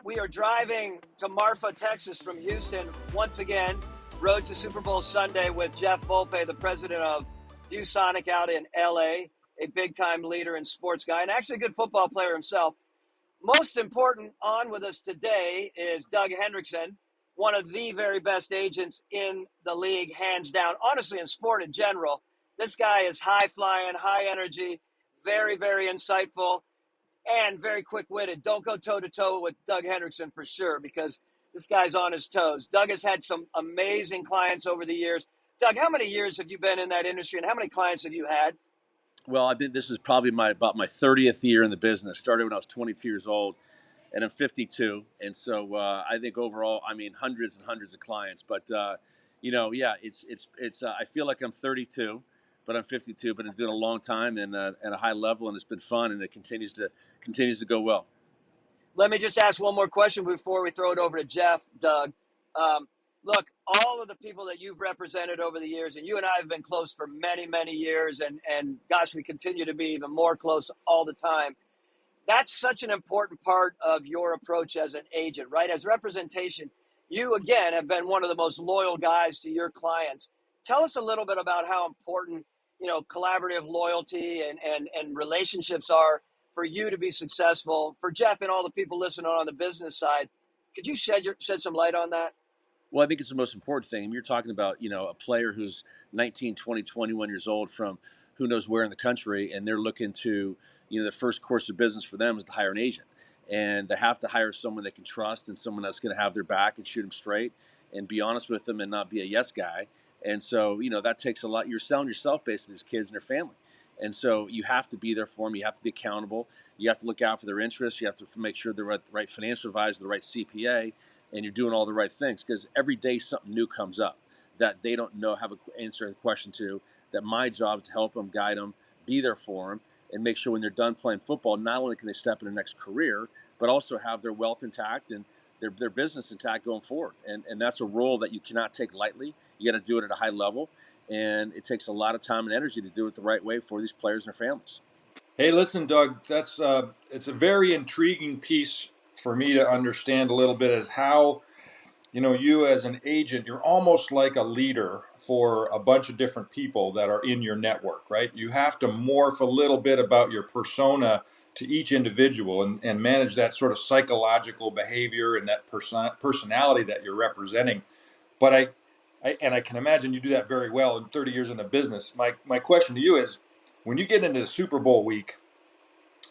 We are driving to Marfa, Texas from Houston once again. Road to Super Bowl Sunday with Jeff Volpe, the president of ViewSonic out in LA, a big-time leader and sports guy, and actually a good football player himself. Most important, on with us today is Doug Hendrickson, one of the very best agents in the league, hands down, honestly, in sport in general. This guy is high-flying, high energy, very, very insightful, and very quick-witted. Don't go toe-to-toe with Doug Hendrickson for sure, because this guy's on his toes. Doug has had some amazing clients over the years. Doug, how many years have you been in that industry, and how many clients have you had? Well, I think this is probably about my 30th year in the business. Started when I was 22 years old, and I'm 52. And so I think overall, I mean, hundreds and hundreds of clients. But yeah, it's. I feel like I'm 32, but I'm 52. But it's been a long time and at a high level, and it's been fun, and it continues to go well. Let me just ask one more question before we throw it over to Jeff, Doug. Look, all of the people that you've represented over the years, and you and I have been close for many, many years, and gosh, we continue to be even more close all the time. That's such an important part of your approach as an agent, right? As representation, you, again, have been one of the most loyal guys to your clients. Tell us a little bit about how important, collaborative loyalty and relationships are for you to be successful, for Jeff and all the people listening on the business side. Could you shed some light on that? Well, I think it's the most important thing. You're talking about, a player who's 19, 20, 21 years old from who knows where in the country, and they're looking to, the first course of business for them is to hire an agent. And they have to hire someone they can trust and someone that's going to have their back and shoot them straight and be honest with them and not be a yes guy. And so, that takes a lot. You're selling yourself basically to these kids and their family. And so you have to be there for them. You have to be accountable. You have to look out for their interests. You have to make sure they're at the right financial advisor, the right CPA, and you're doing all the right things, because every day something new comes up that they don't know, have an answer to the question to, that my job is to help them, guide them, be there for them, and make sure when they're done playing football, not only can they step in their next career, but also have their wealth intact and their business intact going forward. And that's a role that you cannot take lightly. You got to do it at a high level, and it takes a lot of time and energy to do it the right way for these players and their families. Hey, listen, Doug, that's it's a very intriguing piece for me to understand a little bit, is how, you as an agent, you're almost like a leader for a bunch of different people that are in your network, right? You have to morph a little bit about your persona to each individual and manage that sort of psychological behavior and that personality that you're representing. But I can imagine you do that very well in 30 years in the business. My question to you is, when you get into the Super Bowl week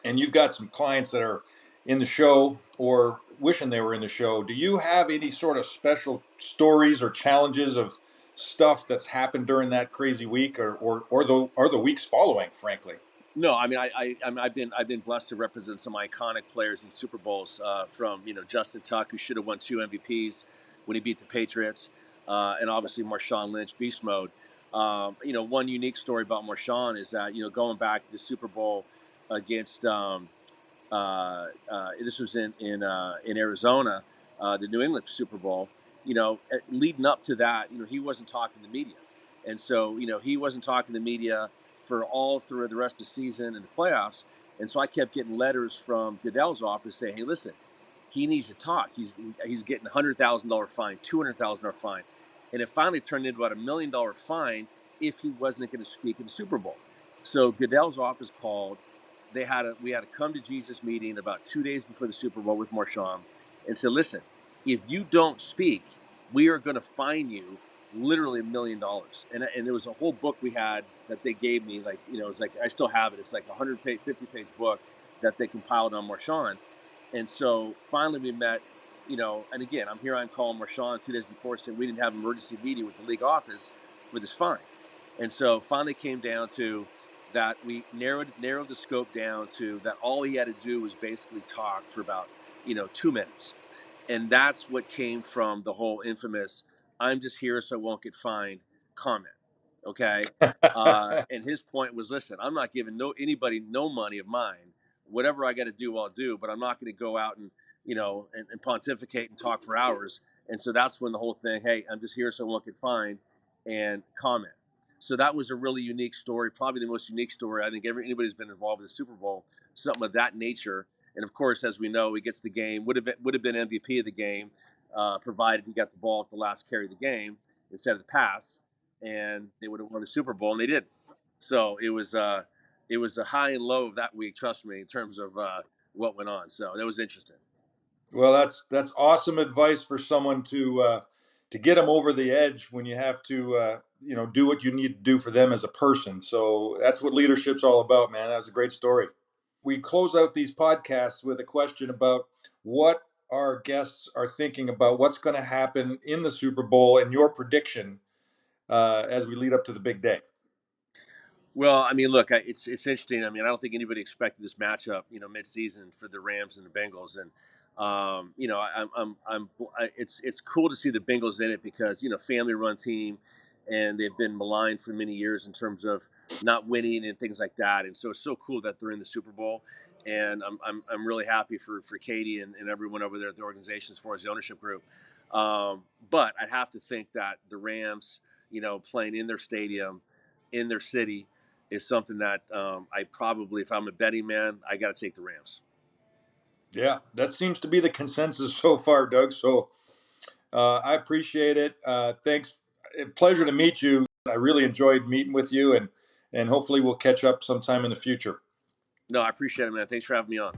and you've got some clients that are in the show or wishing they were in the show, do you have any sort of special stories or challenges of stuff that's happened during that crazy week or the weeks following, frankly? No, I mean, I've been blessed to represent some iconic players in Super Bowls, from Justin Tuck, who should have won 2 MVPs when he beat the Patriots, and obviously Marshawn Lynch, beast mode. One unique story about Marshawn is that going back to the Super Bowl against this was in Arizona, the New England Super Bowl. Leading up to that, he wasn't talking to media, and so he wasn't talking to media for all through the rest of the season and the playoffs. And so I kept getting letters from Goodell's office saying, "Hey, listen, he needs to talk. He's getting $100,000 fine, $200,000 fine," and it finally turned into about $1 million fine if he wasn't going to speak at the Super Bowl. So Goodell's office called. We had a come to Jesus meeting about 2 days before the Super Bowl with Marshawn, and said, "Listen, if you don't speak, we are going to fine you literally $1 million." And there was a whole book we had that they gave me, it's like, I still have it. It's like a 50-page book that they compiled on Marshawn. And so finally we met, and again, I'm calling Marshawn 2 days before saying we didn't have an emergency meeting with the league office for this fine. And so finally came down to that we narrowed the scope down to that all he had to do was basically talk for about 2 minutes. And that's what came from the whole infamous "I'm just here so I won't get fined" comment. Okay. And his point was, listen, I'm not giving anybody no money of mine. Whatever I got to do, I'll do, but I'm not going to go out and and pontificate and talk for hours. And so that's when the whole thing, "Hey, I'm just here so I won't get fined," and comment. So that was a really unique story, probably the most unique story I think anybody's been involved with the Super Bowl, something of that nature. And of course, as we know, he gets the game. Would have been MVP of the game, provided he got the ball at the last carry of the game instead of the pass, and they would have won the Super Bowl, and they did. So it was a high and low of that week. Trust me, in terms of what went on. So that was interesting. Well, that's awesome advice for someone to get them over the edge when you have to do what you need to do for them as a person. So that's what leadership's all about, man. That was a great story. We close out these podcasts with a question about what our guests are thinking about what's going to happen in the Super Bowl and your prediction as we lead up to the big day. Well, I mean, look, it's interesting. I mean, I don't think anybody expected this matchup, mid-season for the Rams and the Bengals, and it's cool to see the Bengals in it because family-run team, and they've been maligned for many years in terms of not winning and things like that, and so it's so cool that they're in the Super Bowl, and I'm really happy for Katie and everyone over there at the organization as far as the ownership group, but I'd have to think that the Rams, playing in their stadium, in their city is something that I probably, if I'm a betting man, I got to take the Rams. Yeah, that seems to be the consensus so far, Doug. So I appreciate it. Thanks. Pleasure to meet you. I really enjoyed meeting with you, and hopefully we'll catch up sometime in the future. No, I appreciate it, man. Thanks for having me on.